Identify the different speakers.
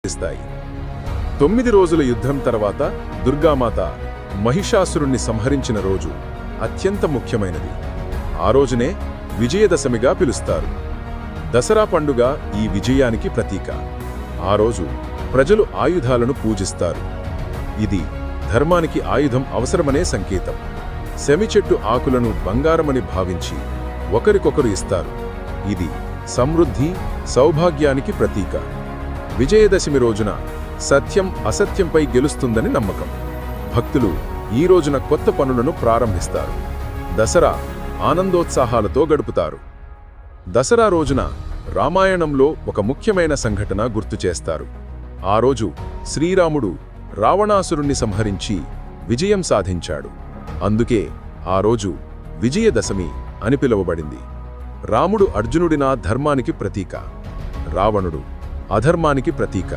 Speaker 1: ఇస్తాయి. 9 రోజుల యుద్ధం తర్వాత దుర్గామాత మహిషాసురుణ్ణి సంహరించిన రోజు అత్యంత ముఖ్యమైనది. ఆ రోజునే విజయదశమిగా పిలుస్తారు. దసరా పండుగ ఈ విజయానికి ప్రతీక. ఆ రోజు ప్రజలు ఆయుధాలను పూజిస్తారు. ఇది ధర్మానికి ఆయుధం అవసరమనే సంకేతం. సెమి చెట్టు ఆకులను బంగారమని భావించి ఒకరికొకరు ఇస్తారు. ఇది సమృద్ధి, సౌభాగ్యానికి ప్రతీక. విజయదశమి రోజున సత్యం అసత్యంపై గెలుస్తుందని నమ్మకం. భక్తులు ఈ రోజున కొత్త పనులను ప్రారంభిస్తారు. దసరా ఆనందోత్సాహాలతో గడుపుతారు. దసరా రోజున రామాయణంలో ఒక ముఖ్యమైన సంఘటన గుర్తు చేస్తారు. ఆ రోజు శ్రీరాముడు రావణాసురుణ్ణి సంహరించి విజయం సాధించాడు. అందుకే ఆ రోజు విజయదశమి అని పిలువబడింది. రాముడు అర్జునుడిన ధర్మానికి ప్రతీక, రావణుడు అధర్మానికి ప్రతీక.